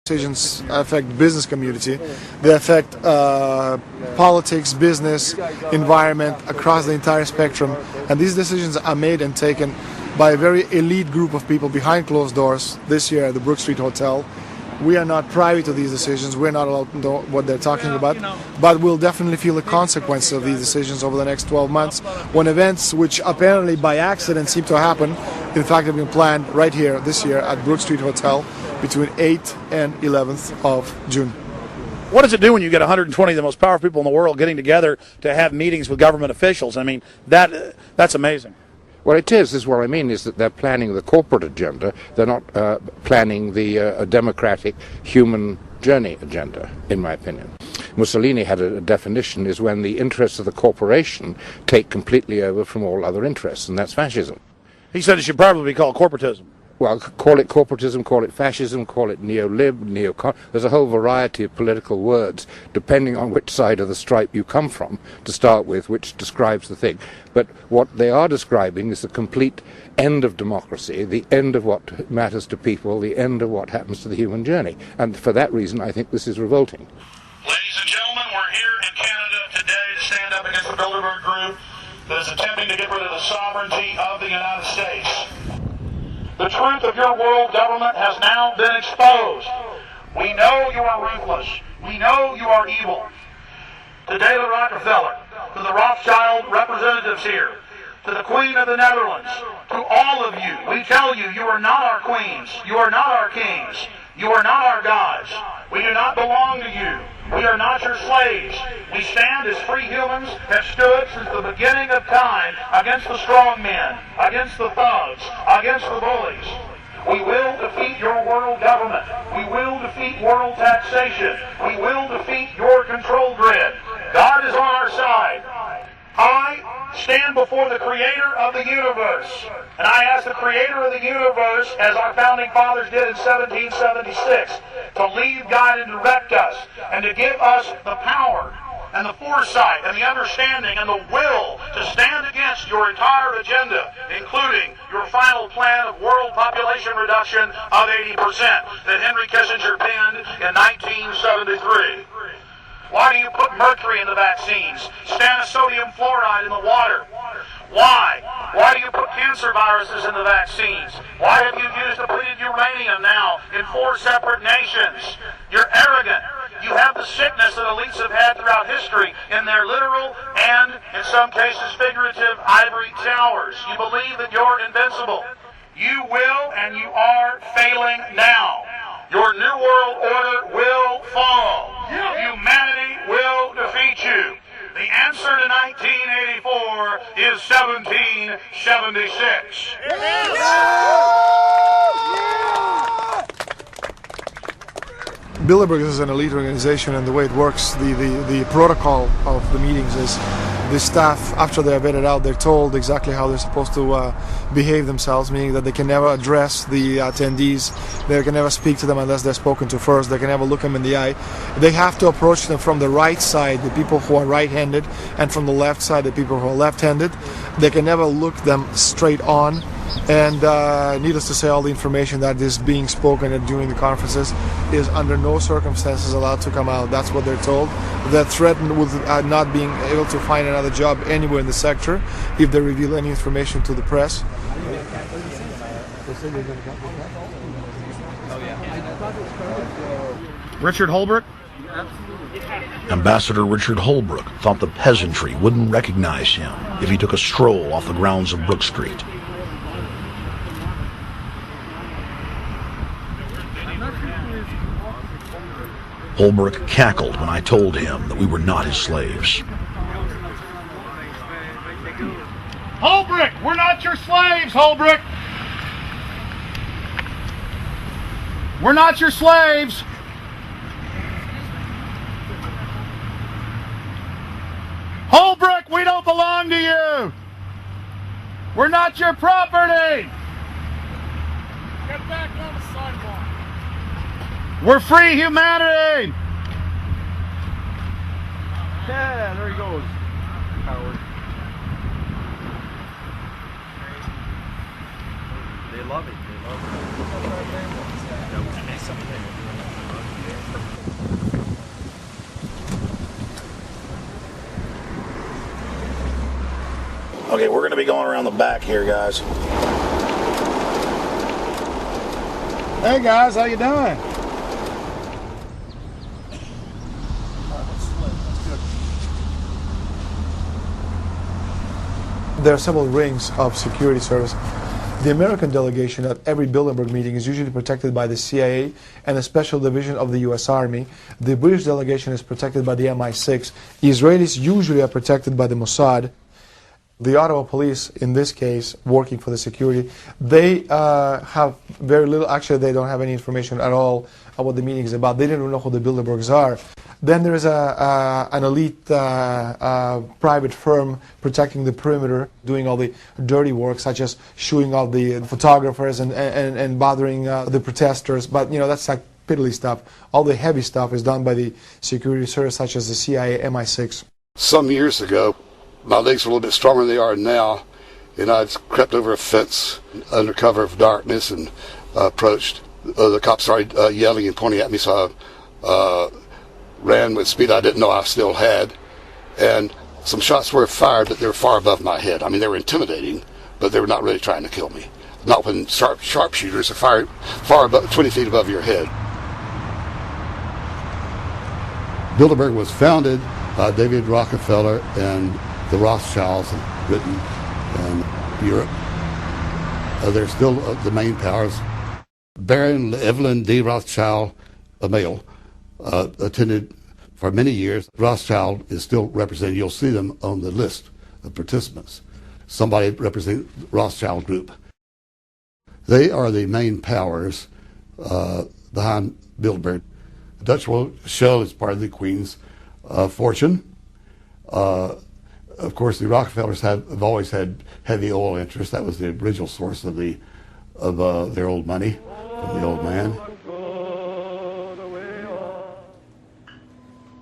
Decisions affect business community, they affect politics, business, environment across the entire spectrum, and these decisions are made and taken by a very elite group of people behind closed doors this year at the Brook Street Hotel. We are not privy to these decisions, we're not allowed to know what they're talking about, but we'll definitely feel the consequences of these decisions over the next 12 months when events which apparently by accident seem to happen, in fact have been planned right here this year at Brook Street Hotel between 8th and 11th of June. What does it do when you get 120 of the most powerful people in the world getting together to have meetings with government officials? I mean, that's amazing. Well, it is what I mean is that they're planning the corporate agenda. They're not planning the democratic human journey agenda, in my opinion. Mussolini had a definition is when the interests of the corporation take completely over from all other interests, and that's fascism. He said it should probably be called corporatism. Well, call it corporatism, call it fascism, call it neo-lib, neocon. There's a whole variety of political words, depending on which side of the stripe you come from, to start with, which describes the thing. But what they are describing is the complete end of democracy, the end of what matters to people, the end of what happens to the human journey. And for that reason, I think this is revolting. Ladies and gentlemen, we're here in Canada today to stand up against the Bilderberg Group that is attempting to get rid of the sovereignty of the United States. The truth of your world government has now been exposed. We know you are ruthless. We know you are evil. To David Rockefeller, to the Rothschild representatives here, to the Queen of the Netherlands, to all of you, we tell you, you are not our queens. You are not our kings. You are not our gods. We do not belong to you. We are not your slaves. We stand as free humans, have stood since the beginning of time against the strong men, against the thugs, against the bullies. We will defeat your world government. We will defeat world taxation. We will defeat your control grid. God is on our side. I stand before the creator of the universe, and I ask the creator of the universe, as our founding fathers did in 1776, to lead, guide, and direct us, and to give us the power and the foresight and the understanding and the will to stand against your entire agenda, including your final plan of world population reduction of 80% that Henry Kissinger penned in 1973. Why do you put mercury in the vaccines? Sodium fluoride in the water? Why? Why do you put cancer viruses in the vaccines? Why have you used depleted uranium now in 4 separate nations? You're arrogant. You have the sickness that elites have had throughout history in their literal and, in some cases, figurative ivory towers. You believe that you're invincible. You will and you are failing now. Your New World Order will fall. Humanity will defeat you. The answer to 1984 is 1776. Bilderberg is an elite organization, and the way it works, the protocol of the meetings is the staff, after they're vetted out, they're told exactly how they're supposed to behave themselves, meaning that they can never address the attendees, they can never speak to them unless they're spoken to first, they can never look them in the eye. They have to approach them from the right side, the people who are right-handed, and from the left side, the people who are left-handed. They can never look them straight on. And needless to say, all the information that is being spoken during the conferences is under no circumstances allowed to come out. That's what they're told. They're threatened with not being able to find another job anywhere in the sector if they reveal any information to the press. Richard Holbrooke? Ambassador Richard Holbrooke thought the peasantry wouldn't recognize him if he took a stroll off the grounds of Brook Street. Holbrooke cackled when I told him that we were not his slaves. Holbrooke, we're not your slaves, Holbrooke. We're not your slaves. Holbrooke, we don't belong to you. We're not your property. Get back on the sidewalk. We're free humanity! Yeah, there he goes. Howard. They love it. They love it. Okay, we're going to be going around the back here, guys. Hey guys, how you doing? There are several rings of security service. The American delegation at every Bilderberg meeting is usually protected by the CIA and a special division of the US Army. The British delegation is protected by the MI6. Israelis usually are protected by the Mossad. The Ottawa police, in this case, working for the security, they have very little, actually they don't have any information at all on what the meeting is about. They didn't know who the Bilderbergs are. Then there is an elite private firm protecting the perimeter, doing all the dirty work, such as shooing all the photographers and bothering the protesters. But, you know, that's like piddly stuff. All the heavy stuff is done by the security service, such as the CIA, MI6. Some years ago, my legs were a little bit stronger than they are now, and I'd crept over a fence under cover of darkness and approached. The cops started yelling and pointing at me, so I ran with speed I didn't know I still had, and some shots were fired, but they were far above my head. I mean, they were intimidating, but they were not really trying to kill me. Not when sharpshooters are fired far above, 20 feet above your head. Bilderberg was founded by David Rockefeller and the Rothschilds in Britain and Europe. They're still the main powers. Baron Evelyn D. Rothschild, a male, attended for many years. Rothschild is still represented. You'll see them on the list of participants. Somebody representing the Rothschild group. They are the main powers behind Bilderberg. The Dutch Shell is part of the Queen's fortune. Of course, the Rockefellers have always had heavy oil interests. That was the original source of their old money from the old man.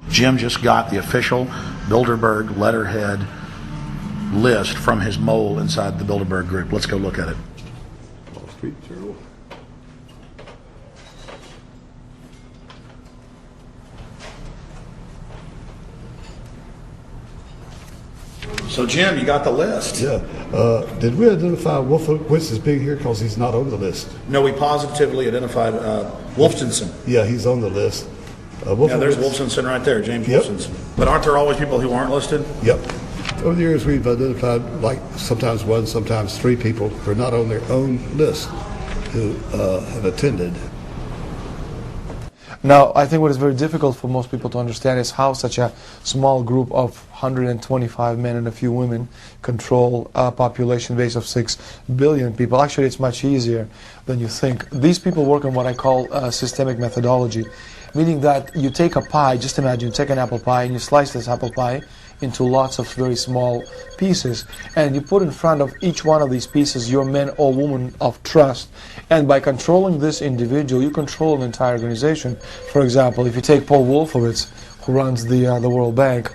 Jim just got the official Bilderberg letterhead list from his mole inside the Bilderberg group. Let's go look at it. Wall Street Journal. So Jim, you got the list. Yeah. Did we identify Wolfowitz as being here because he's not on the list? No, we positively identified Wolfenson. Yeah, he's on the list. Yeah, there's Wolfenson right there, James Yep. Wolfenson. But aren't there always people who aren't listed? Yep. Over the years, we've identified like sometimes one, sometimes three people who are not on their own list who have attended. Now, I think what is very difficult for most people to understand is how such a small group of 125 men and a few women control a population base of 6 billion people. Actually, it's much easier than you think. These people work on what I call systemic methodology, meaning that you take a pie, just imagine you take an apple pie and you slice this apple pie into lots of very small pieces, and you put in front of each one of these pieces your man or woman of trust, and by controlling this individual you control an entire organization. For example, if you take Paul Wolfowitz, who runs the World Bank,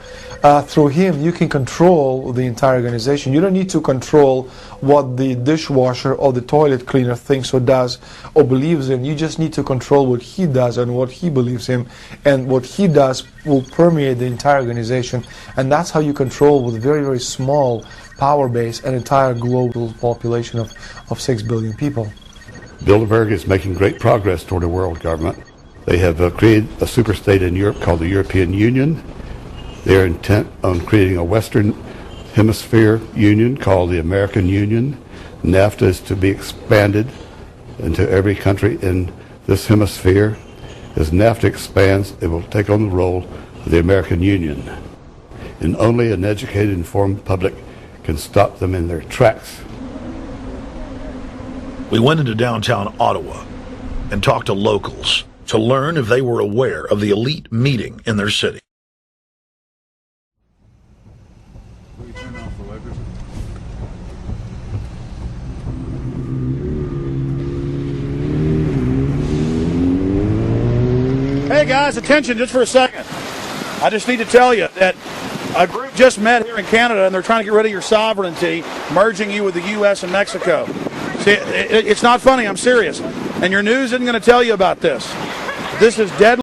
through him you can control the entire organization. You don't need to control what the dishwasher or the toilet cleaner thinks or does or believes in. You just need to control what he does and what he believes in, and what he does will permeate the entire organization, and that's how you control, with a very, very small power base, an entire global population of 6 billion people. Bilderberg is making great progress toward a world government. They have created a superstate in Europe called the European Union. They are intent on creating a Western Hemisphere Union called the American Union. NAFTA is to be expanded into every country in this hemisphere. As NAFTA expands, it will take on the role of the American Union. And only an educated, informed public can stop them in their tracks. We went into downtown Ottawa and talked to locals to learn if they were aware of the elite meeting in their city. Hey guys, attention just for a second. I just need to tell you that a group just met here in Canada and they're trying to get rid of your sovereignty, merging you with the U.S. and Mexico. See, it's not funny, I'm serious. And your news isn't going to tell you about this. This is deadly.